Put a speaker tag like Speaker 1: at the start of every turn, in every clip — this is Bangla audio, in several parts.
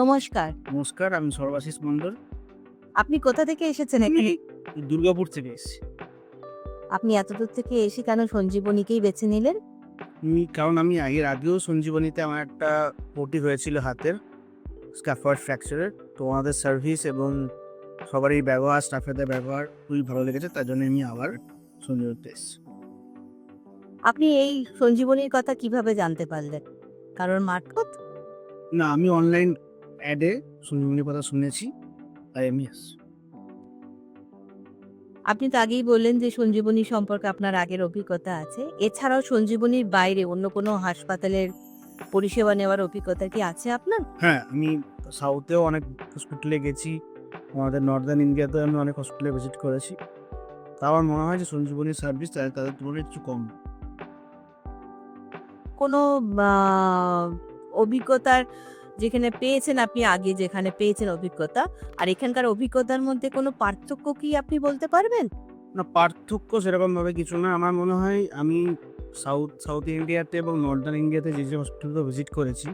Speaker 1: নমস্কার।
Speaker 2: নমস্কার, আমি সর্বাশিস মণ্ডল।
Speaker 1: আপনি কোথা থেকে এসেছেন এখানে?
Speaker 2: দুর্গাপুর থেকে এসেছি।
Speaker 1: আপনি এতদূর থেকে এসে কেন সঞ্জীবনীকেই বেছে নিলেন?
Speaker 2: কারণ আমি এর আগেও সঞ্জীবনীতে আমার একটা ওটি হয়েছিল হাতের, স্ক্যাফোল্ড ফ্র্যাকচারের। তো ওনাদের সার্ভিস এবং সবারই ব্যবহার, স্টাফেদের ব্যবহার খুবই ভালো লেগেছে। তার জন্য আমি আবার সঞ্জীবনীতে এসেছি।
Speaker 1: আপনি এই সঞ্জীবনীর কথা কিভাবে জানতে পারলেন? কারোর মারফত?
Speaker 2: না, আমি অনলাইন অ্যাডে সঞ্জীবনীর কথা শুনেছি, তাই আমি এসেছি।
Speaker 1: আপনি তো আগেই বললেন যে সঞ্জীবনী সম্পর্কে আপনার আগের অভিজ্ঞতা আছে। এছাড়াও সঞ্জীবনীর বাইরে অন্য কোনো হাসপাতালের পরিষেবা নেওয়ার অভিজ্ঞতা কি আছে আপনার?
Speaker 2: হ্যাঁ, আমি সাউথেও অনেক হসপিটালে গেছি। আমাদের নর্দার্ন ইন্ডিয়াতেও আমি অনেক হসপিটালে ভিজিট করেছি। তা আমার মনে হয় যে সঞ্জীবনীর সার্ভিস তাদের তুলনায় একটু কম।
Speaker 1: কোনো আ অভিজ্ঞতার যেখানে পেয়েছেন আপনি আগে যেখানে পেয়েছেন অভিজ্ঞতা, আর এখানকার অভিজ্ঞতার মধ্যে কোনো পার্থক্য কি আপনি বলতে পারবেন?
Speaker 2: না, পার্থক্য সেরকমভাবে কিছু না। আমার মনে হয় আমি সাউথ ইন্ডিয়াতে এবং নর্দার্ন ইন্ডিয়াতে যে হসপিটালগুলো ভিজিট করেছি,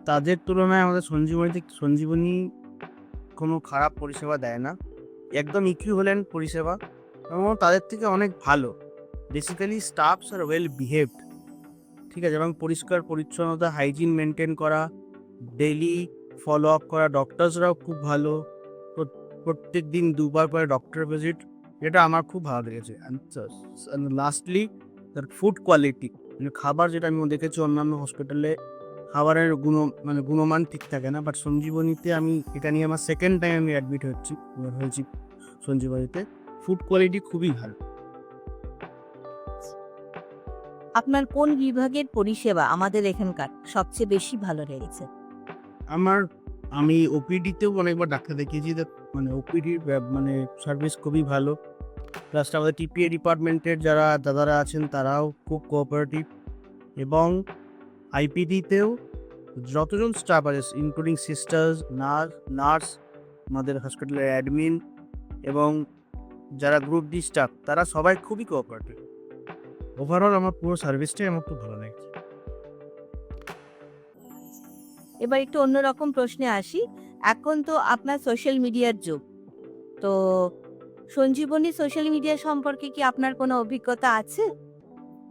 Speaker 2: তাদের তুলনায় আমাদের সঞ্জীবনী কোনো খারাপ পরিষেবা দেয় না। একদম ইকুইভ্যালেন্ট পরিষেবা এবং তাদের থেকে অনেক ভালো। Basically stuffs are well behaved. ঠিক আছে? এবং পরিষ্কার পরিচ্ছন্নতা, হাইজিন মেইনটেইন করা, ডেইলি ফলো আপ করা, ডক্টরসরাও খুব ভালো। প্রত্যেকদিন ২ বার করে ডক্টর ভিজিট, এটা আমার খুব ভালো লেগেছে। অ্যান্ড লাস্টলি তার ফুড কোয়ালিটি, মানে খাবার যেটা আমি দেখেছি অন্যান্য হসপিটালে খাবারের গুণমান ঠিক থাকে না। বাট সঞ্জীবনীতে এটা নিয়ে আমার সেকেন্ড টাইম আমি অ্যাডমিট হয়েছি সঞ্জীবনীতে। ফুড কোয়ালিটি খুবই ভালো।
Speaker 1: আপনার কোন বিভাগের পরিষেবা আমাদের এখানকার সবচেয়ে বেশি ভালো লেগেছে?
Speaker 2: আমার আমি ওপিডিতেও অনেকবার ডাক্তার দেখিয়েছি। ওপিডির সার্ভিস খুবই ভালো। প্লাস আমাদের টিপিএ ডিপার্টমেন্টের যারা দাদারা আছেন তারাও খুব কোঅপারেটিভ। এবং আইপিডিতেও যতজন স্টাফ আছে ইনক্লুডিং সিস্টার্স, নার্স, আমাদের হসপিটালের অ্যাডমিন এবং যারা গ্রুপ ডি স্টাফ, তারা সবাই খুবই কোঅপারেটিভ। ওভারঅল আমার পুরো সার্ভিসটাই আমার খুব ভালো লেগেছে।
Speaker 1: এবার একটু অন্যরকম প্রশ্নে আসি। এখন তো আপনার সোশ্যাল মিডিয়ার যুগ। তো সঞ্জীবনী সোশ্যাল মিডিয়া সম্পর্কে কি আপনার কোনো অভিজ্ঞতা আছে?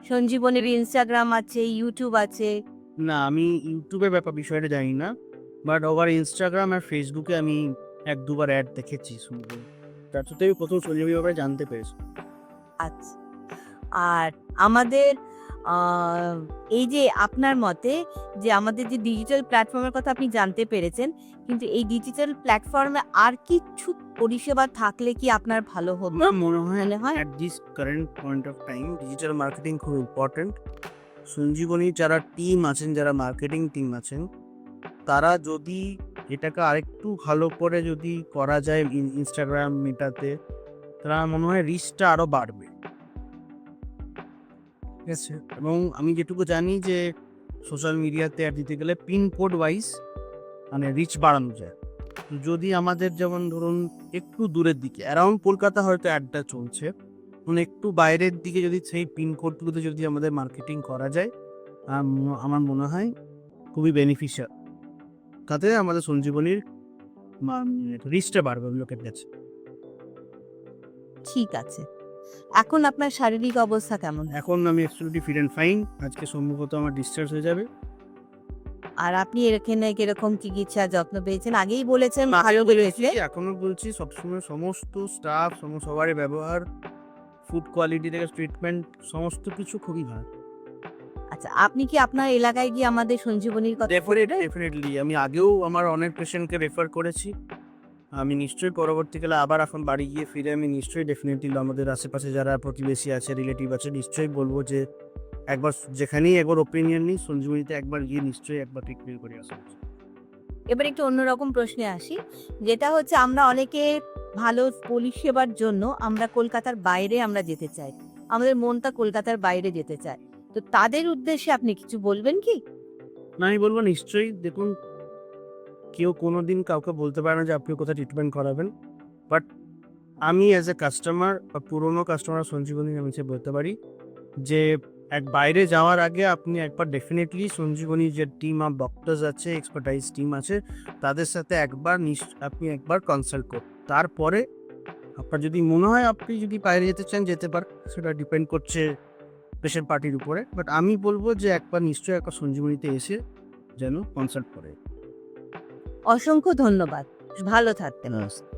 Speaker 1: সঞ্জীবনীর Instagram আছে, YouTube আছে।
Speaker 2: না, আমি ইউটিউবের বিষয়টা জানি না। বাট ওভার ইনস্টাগ্রাম আর ফেসবুকে আমি ১-২ বার অ্যাড দেখেছি শুনতে। তার সাথে আমি ১ম সঞ্জীবনী ব্যাপারে জানতে পেরেছি।
Speaker 1: আচ্ছা। আর আমাদের আ এই যে আপনার মতে যে আমাদের যে ডিজিটাল প্ল্যাটফর্মের কথা আপনি জানতে পেরেছেন, কিন্তু এই ডিজিটাল প্ল্যাটফর্মে আর কিছু পরিষেবা থাকলে কি আপনার ভালো হতো
Speaker 2: আমার মনে হয়
Speaker 1: মনে হয়?
Speaker 2: At this current point of time digital marketing খুব ইম্পর্টেন্ট। সঞ্জীবনী যারা টিম আছেন, যারা মার্কেটিং টিম আছেন, তারা যদি এটাকে আরেকটু ভালো করে যদি করা যায় ইনস্টাগ্রাম, মেটাতে, তাহলে আমার মনে হয় রিচটা আরও বাড়বে। ঠিক আছে? এবং আমি যেটুকু জানি যে সোশ্যাল মিডিয়াতে অ্যাড দিতে গেলে পিনকোড ওয়াইজ রিচ বাড়ানো যায়। তো যদি আমাদের যেমন ধরুন একটু দূরের দিকে অ্যারাউন্ড কলকাতা হয়তো অ্যাডটা চলছে, একটু বাইরের দিকে যদি সেই পিনকোডগুলোতে যদি আমাদের মার্কেটিং করা যায়, আমার মনে হয় খুবই বেনিফিশিয়াল। তাতে আমাদের সঞ্জীবনীর রিচটা বাড়বে লোকের কাছে।
Speaker 1: ঠিক আছে। এখন আপনার শারীরিক অবস্থা কেমন?
Speaker 2: এখন আমি অ্যাবসলিউটলি ফিট অ্যান্ড ফাইন। আজকে সম্ভবত আমার ডিসচার্জ হয়ে যাবে।
Speaker 1: আর আপনি এখানে কিরকম চিকিৎসা যত্ন পেয়েছেন? আগেই বলেছেন ভালো বেরিয়েছে।
Speaker 2: এখনো বলছি, সবসময় সমস্ত স্টাফ, সবারই ব্যবহার, ফুড কোয়ালিটি থেকে ট্রিটমেন্ট, সমস্ত কিছু খুবই ভালো।
Speaker 1: আচ্ছা, আপনি কি আপনার এলাকায় গিয়ে আমাদের সঞ্জীবনীর কথা
Speaker 2: ডেফিনেটলি আমি আগেও আমার অনেক পেশেন্টকে রেফার করেছি। আমি নিশ্চয়ই পরবর্তীকালে আবার এখন বাড়ি গিয়ে ফিরে আমি নিশ্চয়ই ডেফিনেটলি আমাদের আশেপাশে যারা প্রতিবেশী আছে, রিলেটিভ আছে, নিশ্চয়ই বলবো যে যেখানেই একবার ওপিনিয়ন নিই, সঞ্জীবনীতে একবার গিয়ে নিশ্চয়ই একবার ট্রিটমেন্ট করে আসা উচিত।
Speaker 1: এবার একটু অন্যরকম প্রশ্নে আসি। যেটা হচ্ছে আমরা অনেকে ভালো পরিষেবার জন্য আমরা কলকাতার বাইরে আমরা যেতে চাই। আমাদের মনটা কলকাতার বাইরে যেতে চায়। তো তাদের উদ্দেশ্যে আপনি কিছু বলবেন কি?
Speaker 2: না, আমি বলবো নিশ্চয়ই দেখুন, কেউ কোনোদিন কাউকে বলতে পারে না যে আপনি কোথায় ট্রিটমেন্ট করাবেন। বাট আমি অ্যাজ এ কাস্টমার বা পুরনো কাস্টমার সঞ্জীবনী আমি বলতে পারি যে বাইরে যাওয়ার আগে আপনি একবার ডেফিনেটলি সঞ্জীবনী যে টিম অফ ডক্টরস আছে, এক্সপার্টাইজ টিম আছে, তাদের সাথে আপনি একবার কনসাল্ট করুন। তারপরে আপনার যদি মনে হয় আপনি যদি বাইরে যেতে চান যেতে পারেন, সেটা ডিপেন্ড করছে পেশেন্ট পার্টির উপরে। বাট আমি বলবো যে একবার নিশ্চয়ই একবার সঞ্জীবনীতে এসে যেন কনসাল্ট করে।
Speaker 1: অসংখ্য ধন্যবাদ, ভালো থাকবেন।
Speaker 2: নমস্কার।